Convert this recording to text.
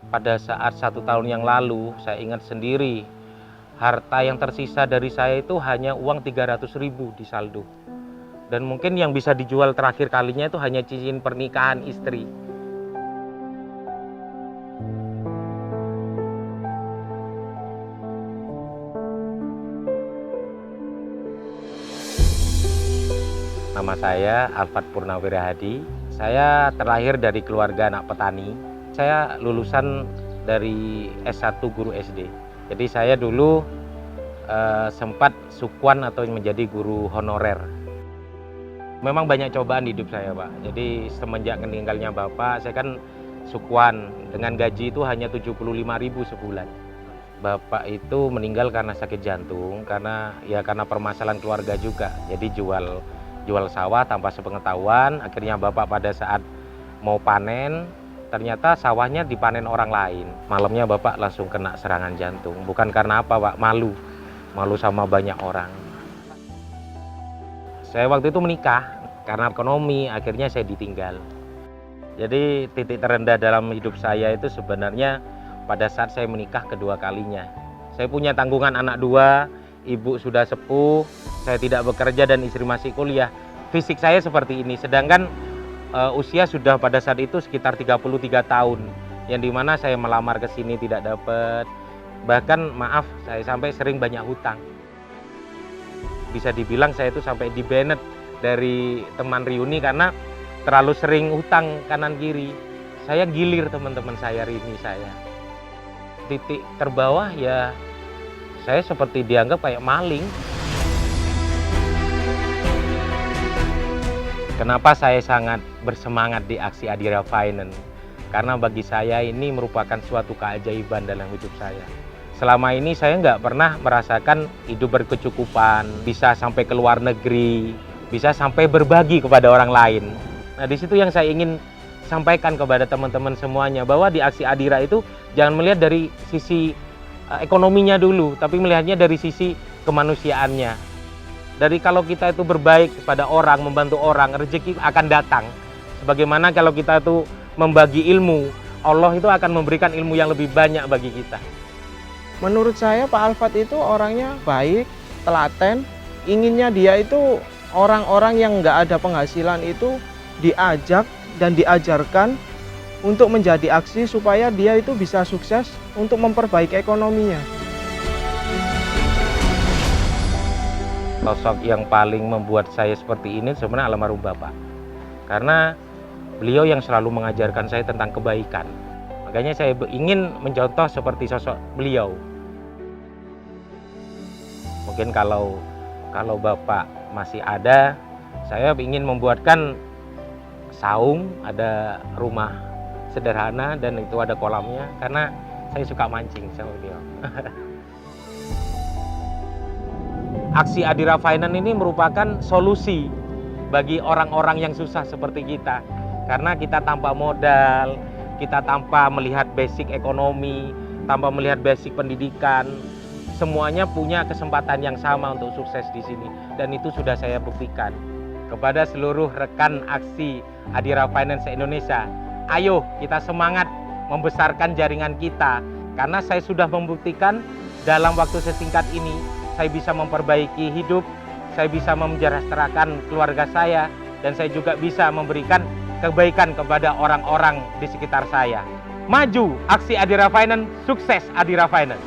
Pada saat 1 tahun yang lalu, saya ingat sendiri, harta yang tersisa dari saya itu hanya uang 300.000 di saldo. Dan mungkin yang bisa dijual terakhir kalinya itu hanya cincin pernikahan istri. Nama saya Alfat Purnawira Hadi. Saya terlahir dari keluarga anak petani. Saya lulusan dari S1 guru SD. Jadi saya dulu sempat sukuan atau menjadi guru honorer. Memang banyak cobaan di hidup saya, Pak. Jadi semenjak meninggalnya Bapak, saya kan sukuan dengan gaji itu hanya 75.000 sebulan. Bapak itu meninggal karena sakit jantung, karena permasalahan keluarga juga. Jadi jual sawah tanpa sepengetahuan. Akhirnya Bapak pada saat mau panen, ternyata sawahnya dipanen orang lain. Malamnya Bapak langsung kena serangan jantung. Bukan karena apa, Pak, malu sama banyak orang. Saya waktu itu menikah, karena ekonomi akhirnya saya ditinggal. Jadi titik terendah dalam hidup saya itu sebenarnya pada saat saya menikah kedua kalinya. Saya punya tanggungan anak 2, ibu sudah sepuh, saya tidak bekerja dan istri masih kuliah. Fisik saya seperti ini, sedangkan usia sudah pada saat itu sekitar 33 tahun. Yang dimana saya melamar ke sini tidak dapat. Bahkan maaf, saya sampai sering banyak hutang. Bisa dibilang saya itu sampai di-banned dari teman reuni karena terlalu sering hutang kanan kiri. Saya gilir teman-teman saya, reuni saya. Titik terbawah ya saya seperti dianggap kayak maling. Kenapa saya sangat bersemangat di aksi Adira Finance? Karena bagi saya ini merupakan suatu keajaiban dalam hidup saya. Selama ini saya nggak pernah merasakan hidup berkecukupan, bisa sampai ke luar negeri, bisa sampai berbagi kepada orang lain. Nah, di situ yang saya ingin sampaikan kepada teman-teman semuanya, bahwa di aksi Adira itu jangan melihat dari sisi ekonominya dulu, tapi melihatnya dari sisi kemanusiaannya. Dari kalau kita itu berbaik kepada orang, membantu orang, rezeki akan datang. Sebagaimana kalau kita itu membagi ilmu, Allah itu akan memberikan ilmu yang lebih banyak bagi kita. Menurut saya Pak Alfat itu orangnya baik, telaten. Inginnya dia itu orang-orang yang nggak ada penghasilan itu diajak dan diajarkan untuk menjadi aksi supaya dia itu bisa sukses untuk memperbaiki ekonominya. Sosok yang paling membuat saya seperti ini sebenarnya almarhum Bapak. Karena beliau yang selalu mengajarkan saya tentang kebaikan. Makanya saya ingin mencontoh seperti sosok beliau. Mungkin kalau Bapak masih ada, saya ingin membuatkan saung, ada rumah sederhana dan itu ada kolamnya, karena saya suka mancing sama beliau. Aksi Adira Finance ini merupakan solusi bagi orang-orang yang susah seperti kita. Karena kita tanpa modal, kita tanpa melihat basic ekonomi, tanpa melihat basic pendidikan, semuanya punya kesempatan yang sama untuk sukses di sini. Dan itu sudah saya buktikan. Kepada seluruh rekan aksi Adira Finance Indonesia, ayo kita semangat membesarkan jaringan kita. Karena saya sudah membuktikan dalam waktu sesingkat ini, saya bisa memperbaiki hidup, saya bisa memenjarahterakan keluarga saya, dan saya juga bisa memberikan kebaikan kepada orang-orang di sekitar saya. Maju aksi Adira Finance, sukses Adira Finance.